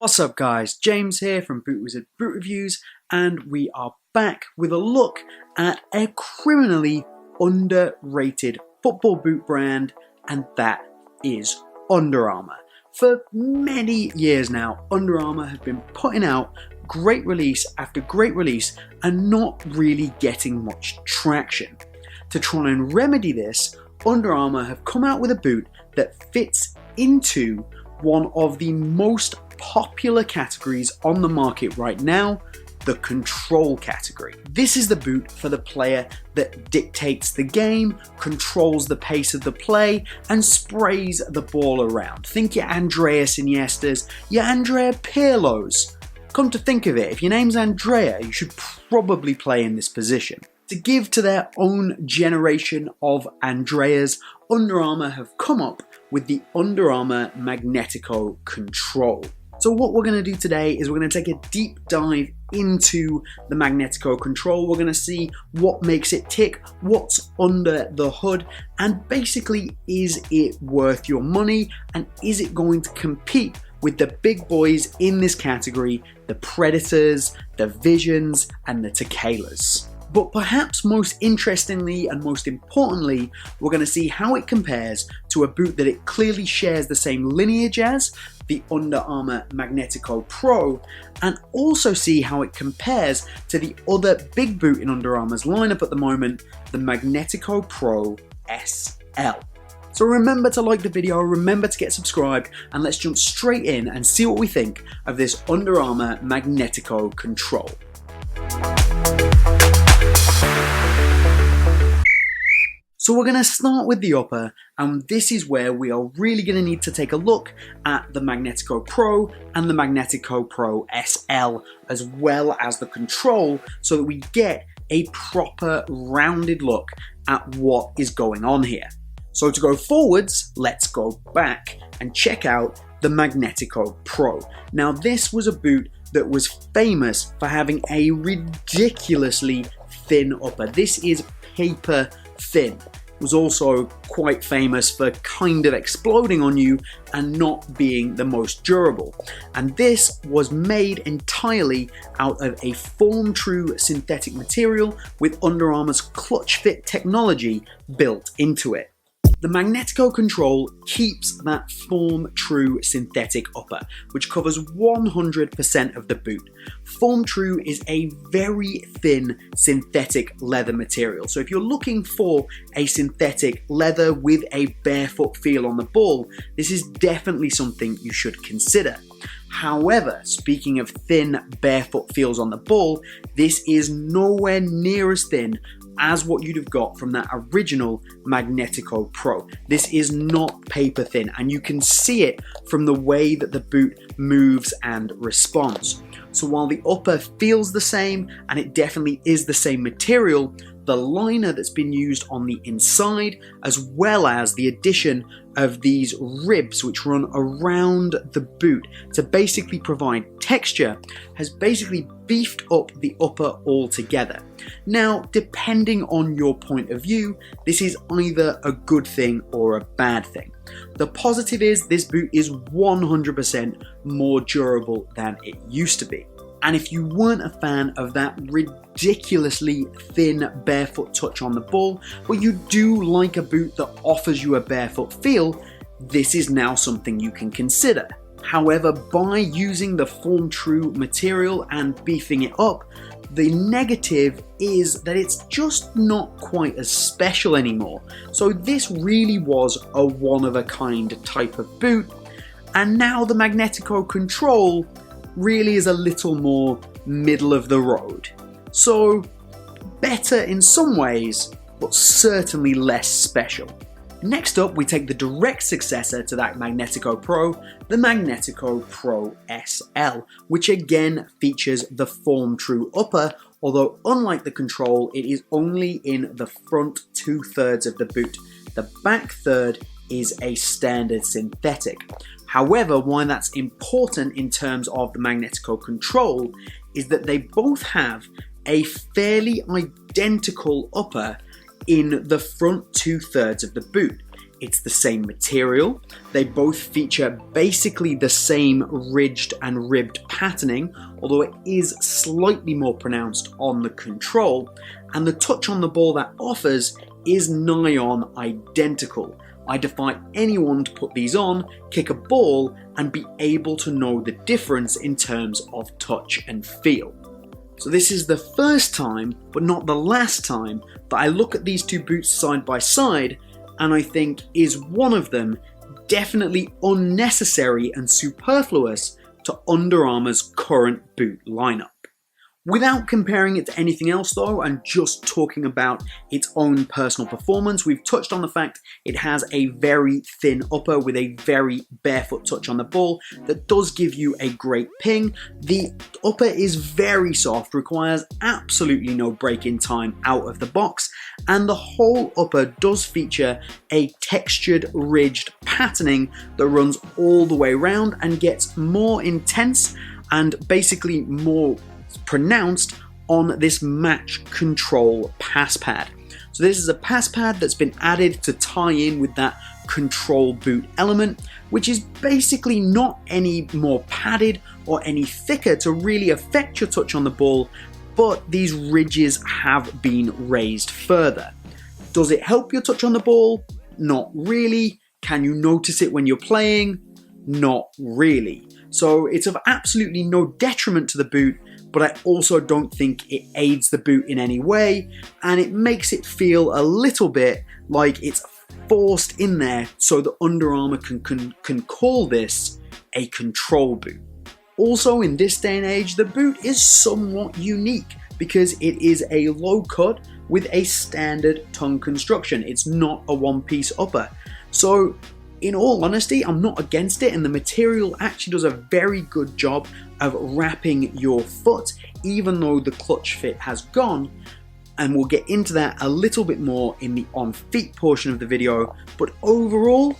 What's up guys, James here from BootWizard Boot Reviews, and we are back with a look at a criminally underrated football boot brand, and that is Under Armour. For many years now, Under Armour have been putting out great release after great release and not really getting much traction. To try and remedy this, Under Armour have come out with a boot that fits into one of the most popular categories on the market right now, the control category. This is the boot for the player that dictates the game, controls the pace of the play, and sprays the ball around. Think your Andreas Iniestas, your Andrea Pirlos. Come to think of it, if your name's Andrea, you should probably play in this position. To give to their own generation of Andreas, Under Armour have come up with the Under Armour Magnetico Control. So what we're going to do today is we're going to take a deep dive into the Magnetico Control. We're going to see what makes it tick, what's under the hood, and basically, is it worth your money, and is it going to compete with the big boys in this category, the Predators, the Visions, and the Tequelas. But perhaps most interestingly and most importantly, we're going to see how it compares to a boot that it clearly shares the same lineage as, the Under Armour Magnetico Pro, and also see how it compares to the other big boot in Under Armour's lineup at the moment, the Magnetico Pro SL. So remember to like the video, remember to get subscribed, and let's jump straight in and see what we think of this Under Armour Magnetico Control. So we're going to start with the upper, and this is where we are really going to need to take a look at the Magnetico Pro and the Magnetico Pro SL, as well as the control, so that we get a proper rounded look at what is going on here. So to go forwards, let's go back and check out the Magnetico Pro. Now this was a boot that was famous for having a ridiculously thin upper. This is paper thin. It was also quite famous for kind of exploding on you and not being the most durable. And this was made entirely out of a form-true synthetic material with Under Armour's clutch fit technology built into it. The Magnetico Control keeps that form-true synthetic upper, which covers 100% of the boot. Form-true is a very thin synthetic leather material, so if you're looking for a synthetic leather with a barefoot feel on the ball, this is definitely something you should consider. However, speaking of thin barefoot feels on the ball, this is nowhere near as thin as what you'd have got from that original Magnetico Pro. This is not paper thin, and you can see it from the way that the boot moves and responds. So while the upper feels the same, and it definitely is the same material, the liner that's been used on the inside, as well as the addition of these ribs which run around the boot to basically provide texture, has basically beefed up the upper altogether. Now, depending on your point of view, this is either a good thing or a bad thing. The positive is this boot is 100% more durable than it used to be. And if you weren't a fan of that ridiculously thin barefoot touch on the ball, but you do like a boot that offers you a barefoot feel, this is now something you can consider. However, by using the form-true material and beefing it up, the negative is that it's just not quite as special anymore. So this really was a one-of-a-kind type of boot, and now the Magnetico Control really is a little more middle of the road. So better in some ways, but certainly less special. Next up, we take the direct successor to that Magnetico Pro, the Magnetico Pro SL, which again features the form-true upper, although unlike the control, it is only in the front 2/3 of the boot. The back third is a standard synthetic. However, why that's important in terms of the Magnetico Control is that they both have a fairly identical upper in the front 2/3 of the boot. It's the same material. They both feature basically the same ridged and ribbed patterning, although it is slightly more pronounced on the control, and the touch on the ball that offers is nigh on identical. I defy anyone to put these on, kick a ball, and be able to know the difference in terms of touch and feel. So this is the first time, but not the last time, that I look at these two boots side by side, and I think, is one of them definitely unnecessary and superfluous to Under Armour's current boot lineup? Without comparing it to anything else though, and just talking about its own personal performance, we've touched on the fact it has a very thin upper with a very barefoot touch on the ball that does give you a great ping. The upper is very soft, requires absolutely no break-in time out of the box, and the whole upper does feature a textured, ridged patterning that runs all the way around and gets more intense and basically more pronounced on this match control pass pad. So this is a pass pad that's been added to tie in with that control boot element, which is basically not any more padded or any thicker to really affect your touch on the ball, but these ridges have been raised further. Does it help your touch on the ball? Not really. Can you notice it when you're playing? Not really. So it's of absolutely no detriment to the boot, but I also don't think it aids the boot in any way, and it makes it feel a little bit like it's forced in there so that Under Armour can call this a control boot. Also, in this day and age, the boot is somewhat unique because it is a low cut with a standard tongue construction. It's not a one-piece upper. So in all honesty, I'm not against it, and the material actually does a very good job of wrapping your foot, even though the clutch fit has gone, and we'll get into that a little bit more in the on-feet portion of the video. But overall,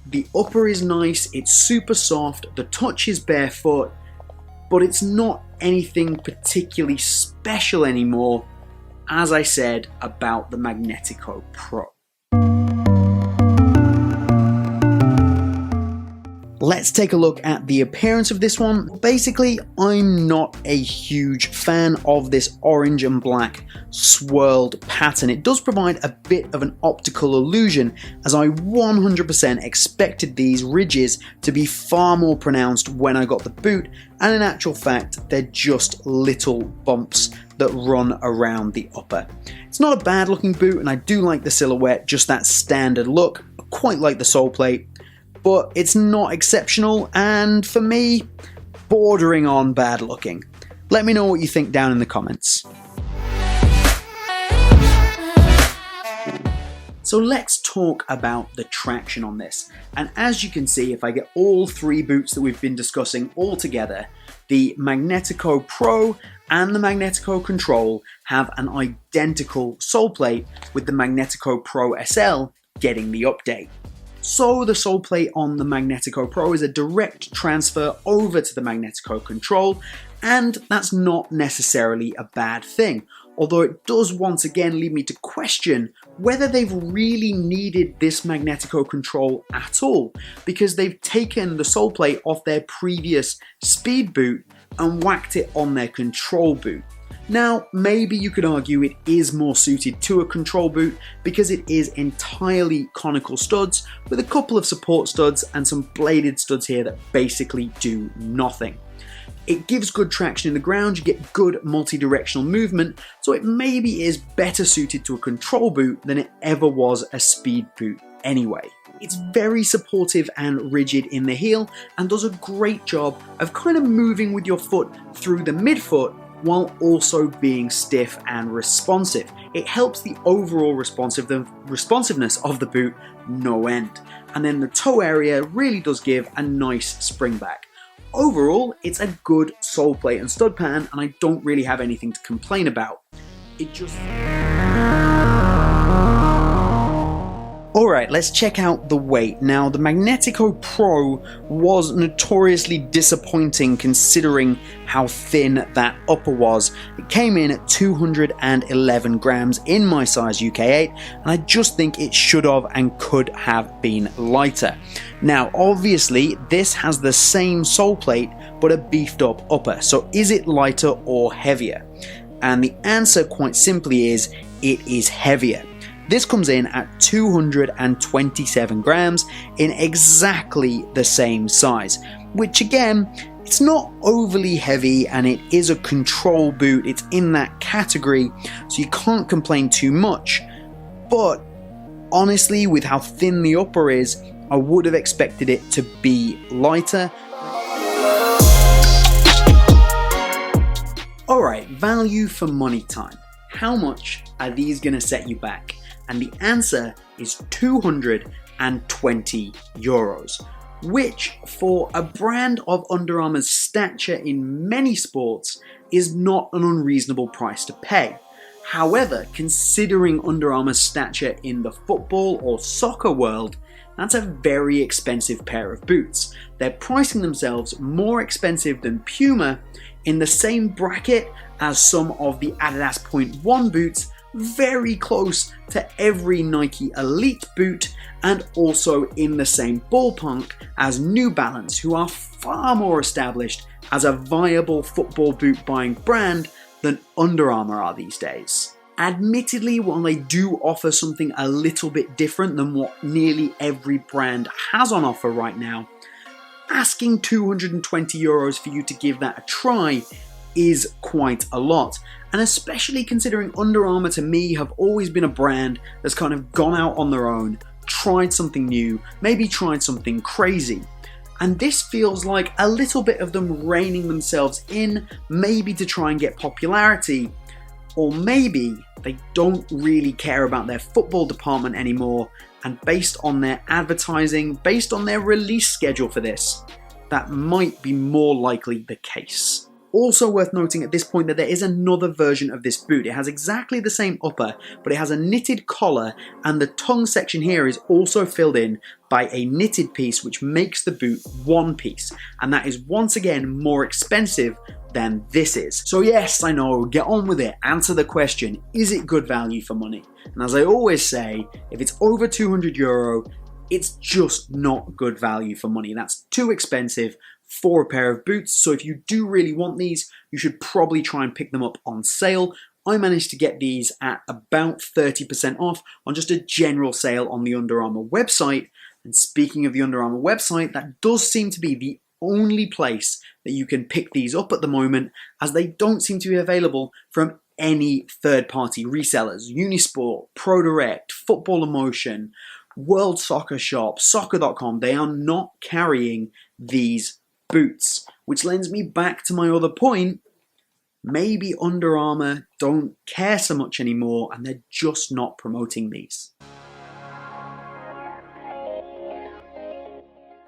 the upper is nice, it's super soft, the touch is barefoot, but it's not anything particularly special anymore, as I said about the Magnetico Pro. Let's take a look at the appearance of this one. Basically, I'm not a huge fan of this orange and black swirled pattern. It does provide a bit of an optical illusion, as I 100% expected these ridges to be far more pronounced when I got the boot, and in actual fact, they're just little bumps that run around the upper. It's not a bad looking boot, and I do like the silhouette, just that standard look. I quite like the sole plate, but it's not exceptional, and for me, bordering on bad looking. Let me know what you think down in the comments. So let's talk about the traction on this. And as you can see, if I get all three boots that we've been discussing all together, the Magnetico Pro and the Magnetico Control have an identical sole plate, with the Magnetico Pro SL getting the update. So the sole plate on the Magnetico Pro is a direct transfer over to the Magnetico Control, and that's not necessarily a bad thing, although it does once again lead me to question whether they've really needed this Magnetico Control at all, because they've taken the sole plate off their previous speed boot and whacked it on their control boot. Now, maybe you could argue it is more suited to a control boot because it is entirely conical studs with a couple of support studs and some bladed studs here that basically do nothing. It gives good traction in the ground, you get good multi-directional movement, so it maybe is better suited to a control boot than it ever was a speed boot anyway. It's very supportive and rigid in the heel and does a great job of kind of moving with your foot through the midfoot while also being stiff and responsive. It helps the overall responsiveness of the boot no end. And then the toe area really does give a nice spring back. Overall, it's a good sole plate and stud pattern, and I don't really have anything to complain about. Alright, let's check out the weight. Now, the Magnetico Pro was notoriously disappointing considering how thin that upper was. It came in at 211 grams in my size UK8, and I just think it should have and could have been lighter. Now, obviously, this has the same sole plate, but a beefed up upper, so is it lighter or heavier? And the answer quite simply is, it is heavier. This comes in at 227 grams in exactly the same size, which again, it's not overly heavy and it is a control boot, it's in that category, so you can't complain too much. But honestly, with how thin the upper is, I would have expected it to be lighter. Alright, value for money time. How much are these going to set you back? And the answer is 220 euros, which for a brand of Under Armour's stature in many sports is not an unreasonable price to pay. However, considering Under Armour's stature in the football or soccer world, that's a very expensive pair of boots. They're pricing themselves more expensive than Puma, in the same bracket as some of the Adidas Point 1 boots, very close to every Nike Elite boot, and also in the same ballpark as New Balance, who are far more established as a viable football boot buying brand than Under Armour are these days. Admittedly, while they do offer something a little bit different than what nearly every brand has on offer right now, asking 220 euros for you to give that a try is quite a lot. And especially considering Under Armour to me have always been a brand that's kind of gone out on their own, tried something new, maybe tried something crazy. And this feels like a little bit of them reining themselves in, maybe to try and get popularity, or maybe they don't really care about their football department anymore, and based on their advertising, based on their release schedule for this, that might be more likely the case. Also worth noting at this point that there is another version of this boot. It has exactly the same upper, but it has a knitted collar, and the tongue section here is also filled in by a knitted piece, which makes the boot one piece, and that is once again more expensive than this is. So yes, I know, get on with it, answer the question, is it good value for money? And as I always say, if it's over 200 euro, it's just not good value for money. That's too expensive for a pair of boots, so if you do really want these, you should probably try and pick them up on sale. I managed to get these at about 30% off on just a general sale on the Under Armour website. And speaking of the Under Armour website, that does seem to be the only place that you can pick these up at the moment, as they don't seem to be available from any third-party resellers. Unisport, ProDirect, Football Emotion, World Soccer Shop, Soccer.com, they are not carrying these boots, which lends me back to my other point. Maybe Under Armour don't care so much anymore and they're just not promoting these.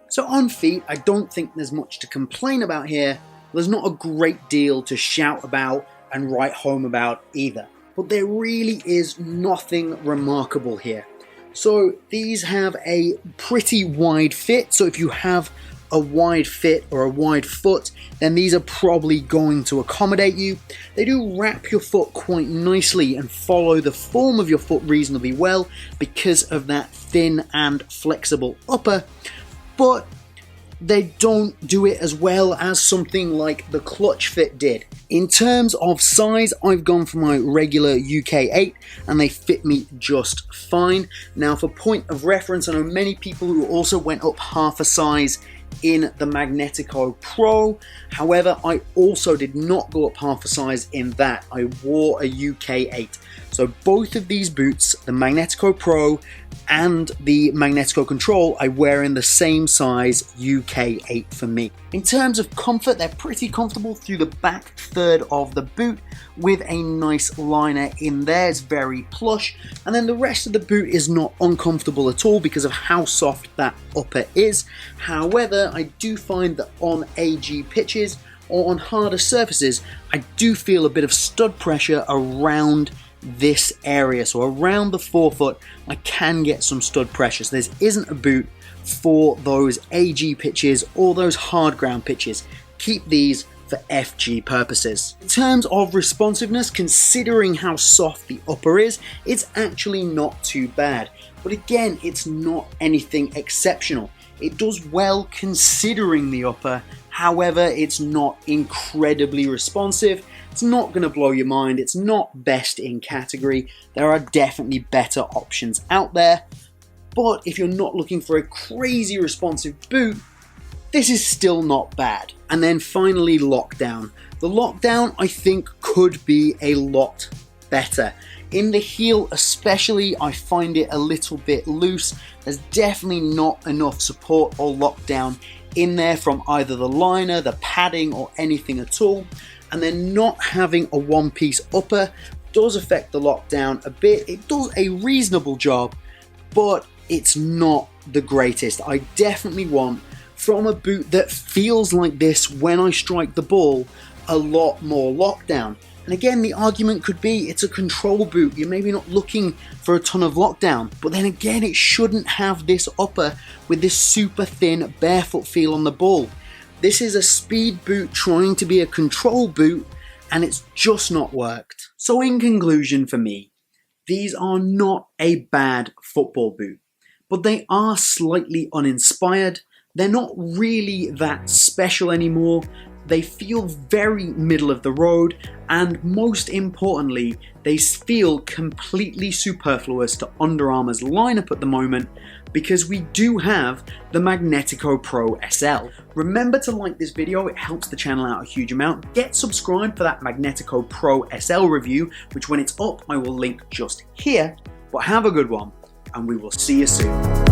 So on feet, I don't think there's much to complain about here. There's not a great deal to shout about and write home about either. But there really is nothing remarkable here. So these have a pretty wide fit, so if you have a wide fit or a wide foot, then these are probably going to accommodate you. They do wrap your foot quite nicely and follow the form of your foot reasonably well because of that thin and flexible upper, but they don't do it as well as something like the clutch fit did. In terms of size, I've gone for my regular UK8 and they fit me just fine. Now for point of reference, I know many people who also went up half a size in the Magnetico Pro. However, I also did not go up half a size in that. I wore a UK8. So both of these boots, the Magnetico Pro and the Magnetico Control, I wear in the same size UK8 for me. In terms of comfort, they're pretty comfortable through the back third of the boot with a nice liner in there. It's very plush. And then the rest of the boot is not uncomfortable at all because of how soft that upper is. However, I do find that on AG pitches, or on harder surfaces, I do feel a bit of stud pressure around this area. So around the forefoot, I can get some stud pressure. So this isn't a boot for those AG pitches or those hard ground pitches. Keep these for FG purposes. In terms of responsiveness, considering how soft the upper is, it's actually not too bad. But again, it's not anything exceptional. It does well considering the upper, however, it's not incredibly responsive. It's not going to blow your mind, it's not best in category. There are definitely better options out there, but if you're not looking for a crazy responsive boot, this is still not bad. And then finally, lockdown. The lockdown, I think, could be a lot better. In the heel especially, I find it a little bit loose. There's definitely not enough support or lockdown in there from either the liner, the padding, or anything at all. And then not having a one-piece upper does affect the lockdown a bit. It does a reasonable job, but it's not the greatest. I definitely want, from a boot that feels like this when I strike the ball, a lot more lockdown. And again, the argument could be it's a control boot. You're maybe not looking for a ton of lockdown, but then again, it shouldn't have this upper with this super thin barefoot feel on the ball. This is a speed boot trying to be a control boot, and it's just not worked. So in conclusion for me, these are not a bad football boot, but they are slightly uninspired. They're not really that special anymore. They feel very middle of the road, and most importantly, they feel completely superfluous to Under Armour's lineup at the moment because we do have the Magnetico Pro SL. Remember to like this video, it helps the channel out a huge amount. Get subscribed for that Magnetico Pro SL review, which when it's up, I will link just here. But have a good one, and we will see you soon.